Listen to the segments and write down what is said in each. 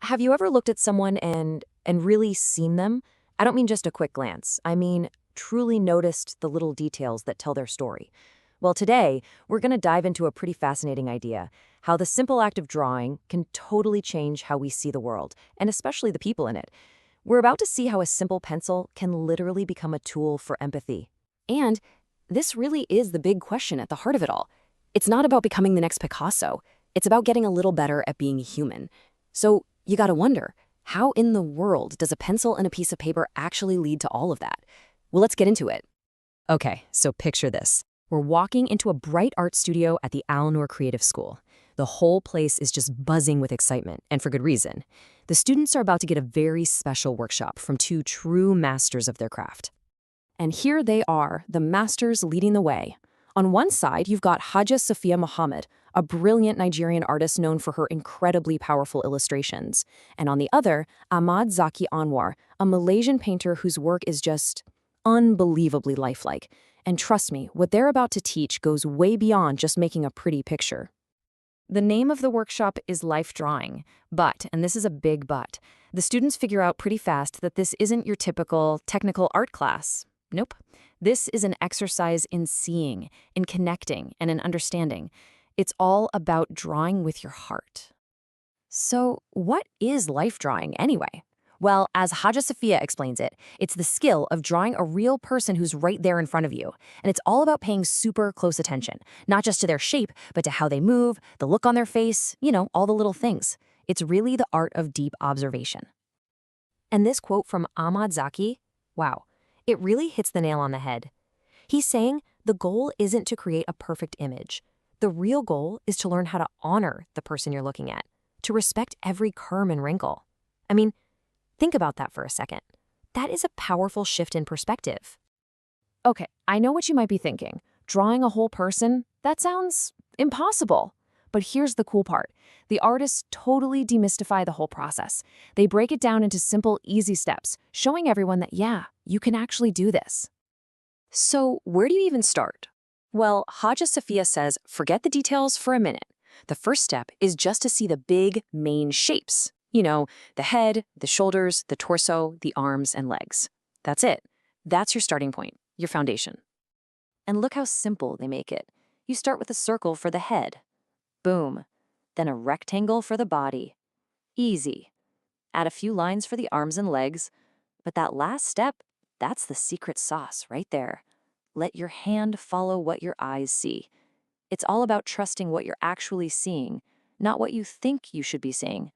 Have you ever looked at someone and really seen them? I don't mean just a quick glance. I mean truly noticed the little details that tell their story. Well, today, we're going to dive into a pretty fascinating idea, how the simple act of drawing can totally change how we see the world, and especially the people in it. We're about to see how a simple pencil can literally become a tool for empathy. And this really is the big question at the heart of it all. It's not about becoming the next Picasso. It's about getting a little better at being human. So you gotta wonder, how in the world does a pencil and a piece of paper actually lead to all of that? Well, let's get into it. Okay, so picture this. We're walking into a bright art studio at the Al-Noor Creative School. The whole place is just buzzing with excitement, and for good reason. The students are about to get a very special workshop from two true masters of their craft. And here they are, the masters leading the way. On one side, you've got Haja Sophia Muhammad, a brilliant Nigerian artist known for her incredibly powerful illustrations. And on the other, Ahmad Zaki Anwar, a Malaysian painter whose work is just unbelievably lifelike. And trust me, what they're about to teach goes way beyond just making a pretty picture. The name of the workshop is Life Drawing, but, and this is a big but, the students figure out pretty fast that this isn't your typical technical art class. Nope. This is an exercise in seeing, in connecting, and in understanding. It's all about drawing with your heart. So, what is life drawing anyway? Well, as Haja Sophia explains it, it's the skill of drawing a real person who's right there in front of you. And it's all about paying super close attention, not just to their shape, but to how they move, the look on their face, all the little things. It's really the art of deep observation. And this quote from Ahmad Zaki, wow, it really hits the nail on the head. He's saying the goal isn't to create a perfect image. The real goal is to learn how to honor the person you're looking at, to respect every curve and wrinkle. I mean, think about that for a second. That is a powerful shift in perspective. Okay, I know what you might be thinking. Drawing a whole person? That sounds impossible. But here's the cool part. The artists totally demystify the whole process. They break it down into simple, easy steps, showing everyone that, yeah, you can actually do this. So where do you even start? Well, Haja Sophia says, forget the details for a minute. The first step is just to see the big, main shapes. The head, the shoulders, the torso, the arms, and legs. That's it. That's your starting point, your foundation. And look how simple they make it. You start with a circle for the head. Boom. Then a rectangle for the body. Easy. Add a few lines for the arms and legs. But that last step, that's the secret sauce right there. Let your hand follow what your eyes see. It's all about trusting what you're actually seeing, not what you think you should be seeing.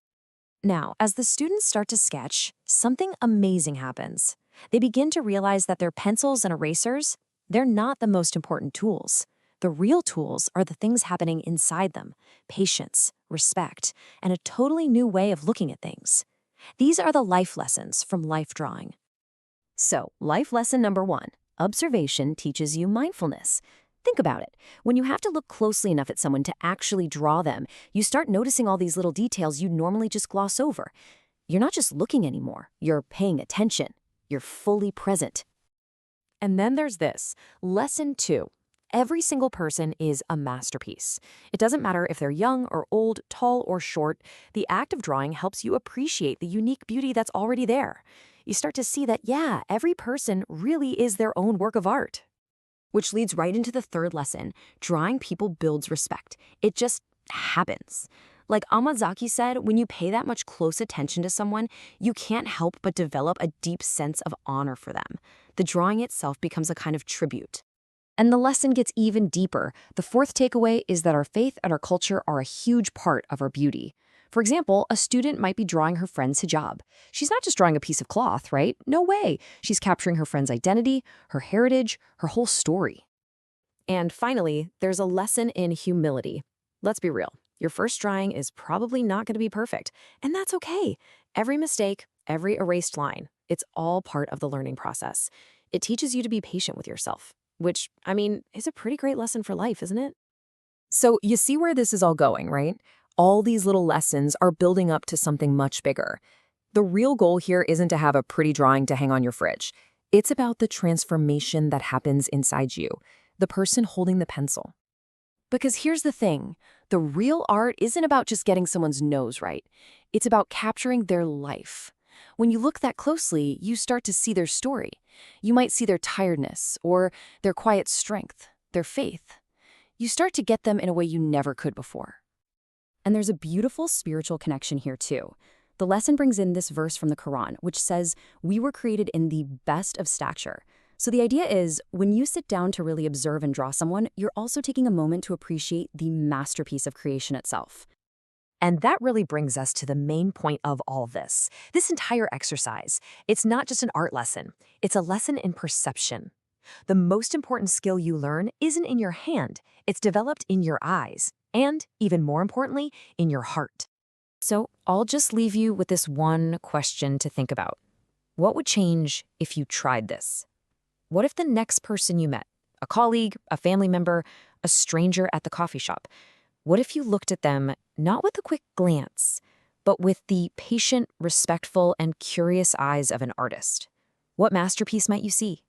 Now, as the students start to sketch, something amazing happens. They begin to realize that their pencils and erasers, they're not the most important tools. The real tools are the things happening inside them: patience, respect, and a totally new way of looking at things. These are the life lessons from life drawing. So, life lesson number 1, observation teaches you mindfulness. Think about it. When you have to look closely enough at someone to actually draw them, you start noticing all these little details you'd normally just gloss over. You're not just looking anymore, you're paying attention. You're fully present. And then there's this, lesson 2. Every single person is a masterpiece. It doesn't matter if they're young or old, tall or short, the act of drawing helps you appreciate the unique beauty that's already there. You start to see that, yeah, every person really is their own work of art. Which leads right into the third lesson. Drawing people builds respect. It just happens. Like Ahmad Zaki said, when you pay that much close attention to someone, you can't help but develop a deep sense of honor for them. The drawing itself becomes a kind of tribute. And the lesson gets even deeper. The fourth takeaway is that our faith and our culture are a huge part of our beauty. For example, a student might be drawing her friend's hijab. She's not just drawing a piece of cloth, right? No way. She's capturing her friend's identity, her heritage, her whole story. And finally, there's a lesson in humility. Let's be real. Your first drawing is probably not going to be perfect, and that's okay. Every mistake, every erased line, it's all part of the learning process. It teaches you to be patient with yourself, which, is a pretty great lesson for life, isn't it? So you see where this is all going, right? All these little lessons are building up to something much bigger. The real goal here isn't to have a pretty drawing to hang on your fridge. It's about the transformation that happens inside you, the person holding the pencil. Because here's the thing, the real art isn't about just getting someone's nose right. It's about capturing their life. When you look that closely, you start to see their story. You might see their tiredness, or their quiet strength, their faith. You start to get them in a way you never could before. And there's a beautiful spiritual connection here, too. The lesson brings in this verse from the Quran, which says, "We were created in the best of stature." So the idea is, when you sit down to really observe and draw someone, you're also taking a moment to appreciate the masterpiece of creation itself. And that really brings us to the main point of all this. This entire exercise, it's not just an art lesson, it's a lesson in perception. The most important skill you learn isn't in your hand, it's developed in your eyes, and, even more importantly, in your heart. So I'll just leave you with this one question to think about. What would change if you tried this? What if the next person you met, a colleague, a family member, a stranger at the coffee shop, what if you looked at them not with a quick glance, but with the patient, respectful, and curious eyes of an artist? What masterpiece might you see?